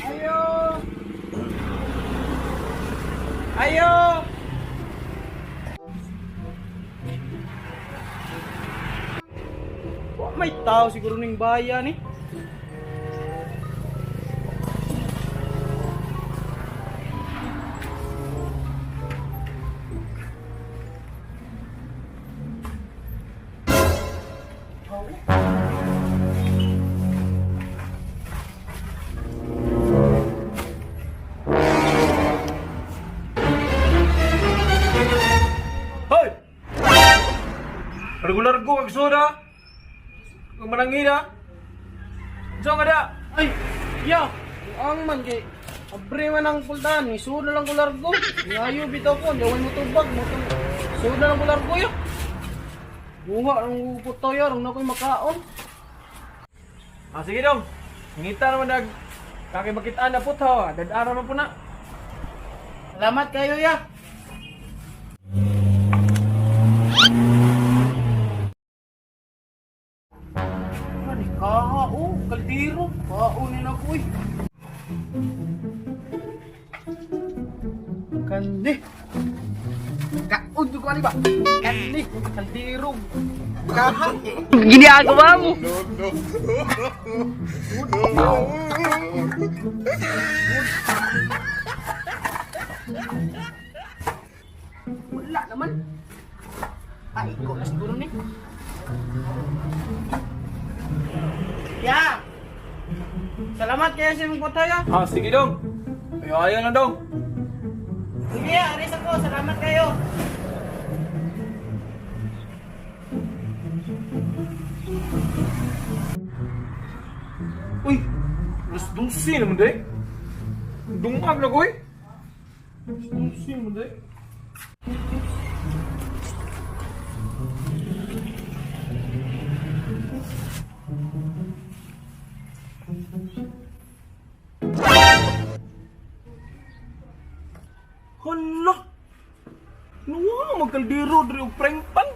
Ayo! Ayo! Wah, may tao siguro ning bayan eh. Hoy! Largo-largo kag soda. Kung manangina. Diyan ka da. Ay, ya. Ang man kay abre man ang pultahan ni soda lang ko largo. Ngayo bitaw ko, dawan mo tubag mo to. Soda lang ko largo ya. Buha ang puto ya, rong na ko'y makaon. Ah, sige dong. Ngita naman nag kakibakitaan na puto. Dadara man po na. Salamat kayo ya. Ano kaha oh, kaldero. Kaunin ako eh. Kandi. Kaun ko ani ba? Kandi, kaldero. Kaha. Ginagawa mo. Wala naman. Ay, ikaw na siguro ni. Ya! Salamat kaya sa mga tayo. Ah, sige dong. Ayaw na dong. Sige, aris ako. Salamat kayo. Uy, alas 12 naman day. Dungag na ko eh. Alas 12 naman day. Hala! Nuwa, magkaldero dari og prank pan.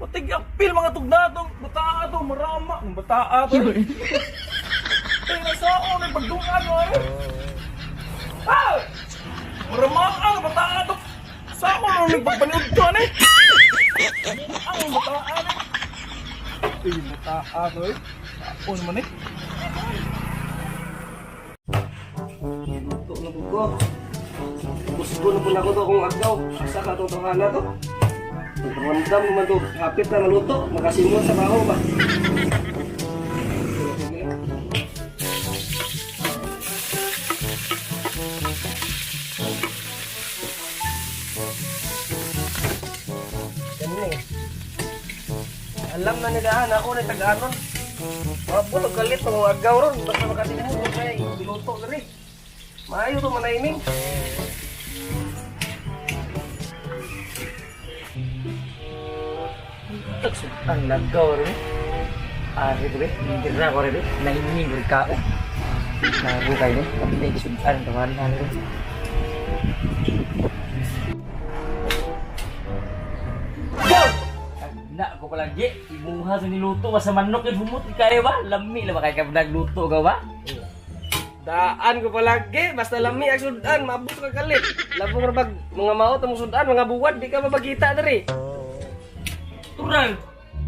Patig apil mga tugnato, bataa to, marama, ng bataa to. Ay, nasaan na pagdungan mo eh. Ah! Marama ang bataa to. Saan mo nang nagpapanood to eh? Ang bataa eh. Ay, bataa to eh. Saan naman eh? Ito na po ko. Gusto na po na ko to kung agaw. Asa ka itong tangan na to. Ramdam naman to. Hapit na naluto. Makasimon sa baho ba? Ganun eh. Alam na nilahan ako na taga-anon. Mabulog galit ng agaw ron. Basta makasimon ko kaya iluto na rin. Maayo to manaining. Ang lagaw rin. Ari rin. Hindi na ako rin. Naiming rin ka. Nabukay rin. Kapit na isudan. Tawanan rin. Go! Na ako palagi. Ibuha sa niluto. Masa manok yung humot. Kaya ba? Lami lang ba kaya ka nagluto ka ba? Daan ko palagi, basta lami ang sudan, mabot ka kalit. Labong rabag, mga maot ang sudan, mga buwad, di ka mabagita dari. Turang!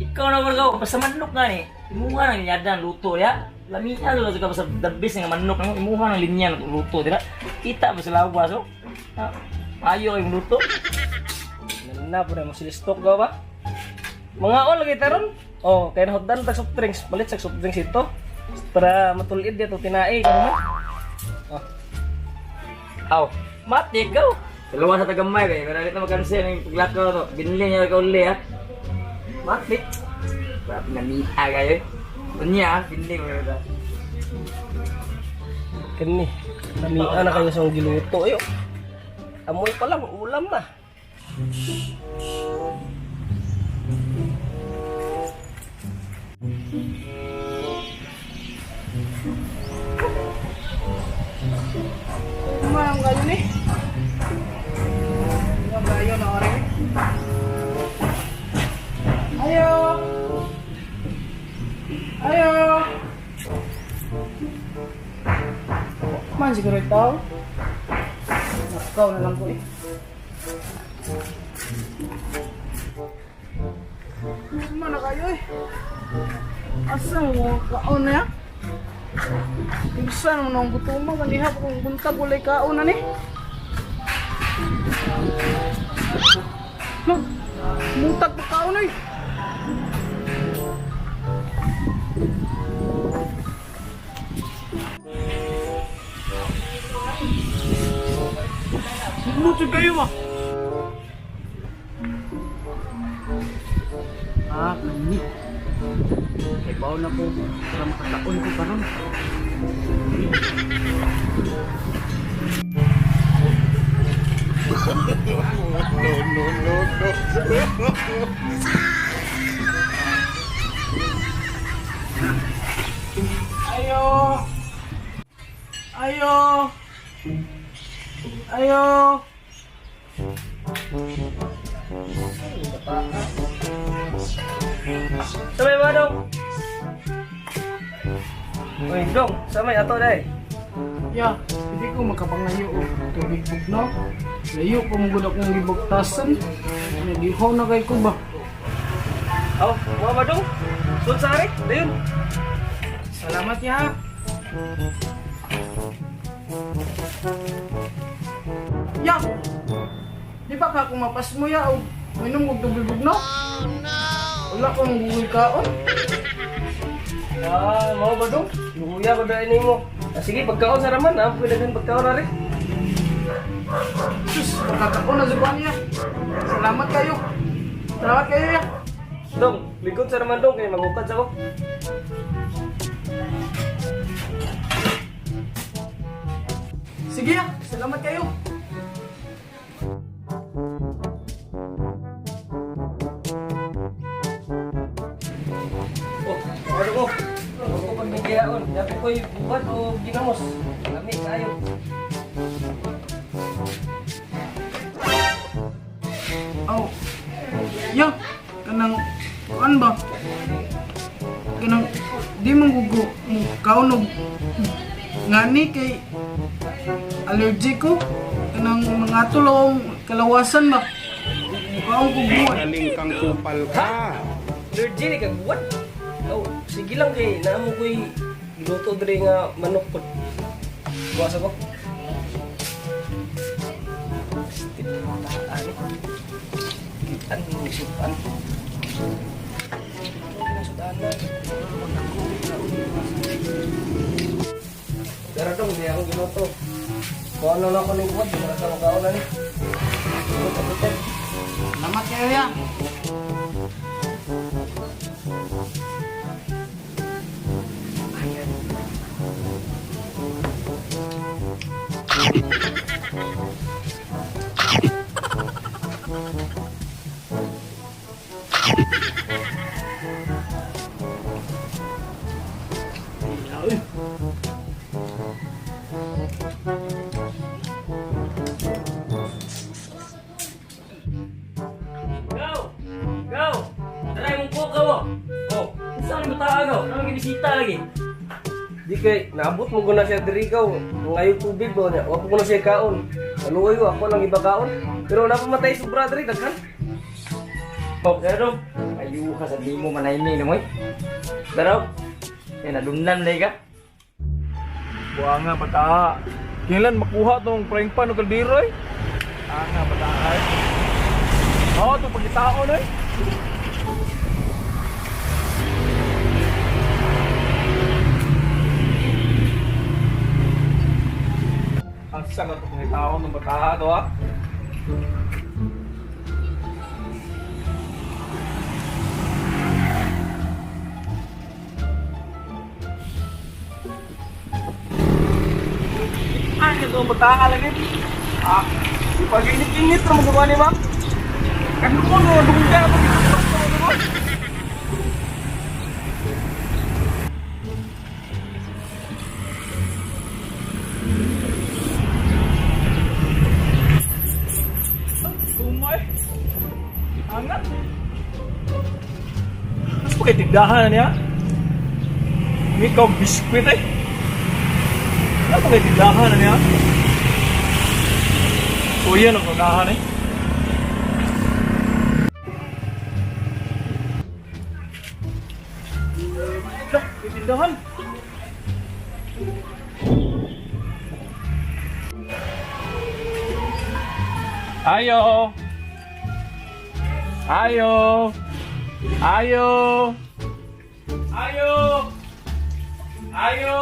Ikaw na maragaw. Basta manok nga ni. Imuha ng yada ng luto ya. Lami niya lang ka basta darbis ng manok. Imuha ng linya ng luto. Dira. Kita ba sa lawas oh? Ayaw yung luto. Nana po na mo silistok ka ba? Mga on lagi taron. Oh, kaya nahotdan tag soft drinks. Palit sa soft drinks ito. Para matulid dito tinai ka naman. Oh. Aw, mati ikaw. Dalawa sa tagamay ba? Pero dito magkansin yung paglakaw to. Binili niya ka uli ha. Mati. Grabe na mita kayo. Dunya ha, binili mo yun. Kani. Namian na kayo sa giluto ayo. Amoy pa lang ulam na. Ang kayo ni? Ang kayo na ore. Ayo. Ayo. Man siguro ito. Nakaw na lang ko eh. Mana kayo eh? Asa mo kaon na ya? Bisa naman ang gutuman kandiha kung buntag ulay kaon na ni. No, mutag pa kaon eh. Luto kayo ma. Kani. Kay baon na ko para makataon ko karon. Ayo. Ayo. Ayo. Samay ba dong? Uy, dong, samay ato day. Ya, hindi ko makapangayo o tubig bugnaw. Layo pa mong gudak ng libagtasan. Nagihaw na kay ko ba? Aw, mga ba dong? Sulod sa arik, dayon. Salamat ya. Ya! Di ba ka kumapas mo ya o minom og tubig bugnaw? Wala ko mong buhay kaon. Mau ba dong? Luya ko dahil mo. Sige, pagkaon sa raman ha. Pwede din pagkaon na rin. Sus, pagkakaon na zubuan niya. Salamat kayo. Salamat kayo ya. Dong, likod sa raman dong. Kaya magukad sa ko. Sige ya, salamat kayo. Ano ko? Ano ko pagbigayaon? Dapat ko'y buwan o ginamos? Lami tayo. Oh. Ya, kanang kuan ba? Kanang di manggugo kaunog ngani kay allergy ko. Kanang mga tulong kalawasan ba? Kaon ko buwan. Galing kang kupal ka. Allergy ni kag buwan? Oh, sige lang kay naamo ko'y giluto diri nga manok pod. Buwas ako. Stip tataan. Kitan ni supan. Pero dong, di ako giluto. Kung ano lang ko ng buwan, di mo na sa mga ni. Salamat kayo ya. Go! Go! Taray mong po ka mo! Oh, saan mo taagaw? Ano bisita lagi? Di kay, naabot mo ko na siya diri ka. Ngayon tubig ba niya. Wako ko na siya kaon. Maluoy ko, ako lang iba kaon. Pero napamatay sobra diri, daghan. Oh, pero ayu ka sa limo manaymi na mo. Pero, kaya nadumnan na ka. Buha nga bata. Kailan makuha tong frying pan o kaldero eh? Nga bata ay. Oo, itong pagkitaon eh. Asa na ito mga tao ng bata ito ha? Ay, ito ang bata lagi. Ah, pag init-init na magawa ni ma'am. Kan ko no, dungga pa dito ko. Umay. Hangat. Mas pakai tindahan niya. May kau biskuit eh. Ano pakai tindahan niya? So yan ang tindahan eh. Dah, tindahan. Ayo. Ayo. Ayo. Ayo. Ayo.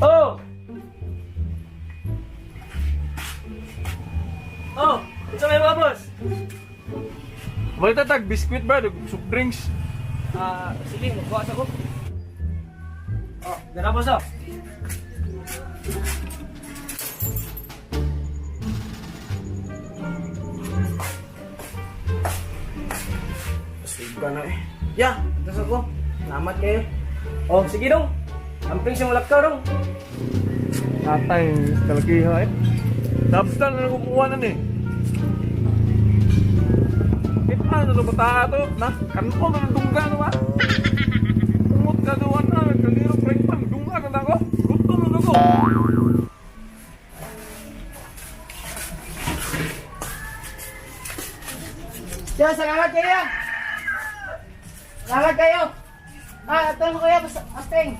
Oh. Oh, ito may mga boss. Boleh tatag biskuit ba? Soup drinks. Sige, magbukas ako. Oh, dala boss oh. Save ka na eh. Ya, atas ako. Salamat kayo. Oh, sige dong. Amping siya mulak ka dong. Tatay, kalakiha eh. Dabstan na nakukuha eh. Paano ito bata ito? Nah, kanpo na dungga na ba? Umot ka doon na, kaliro prengpan, dungga na ako. Gusto na ako. Ya, salamat kayo. Salamat kayo. Ito mo kayo, Asteng.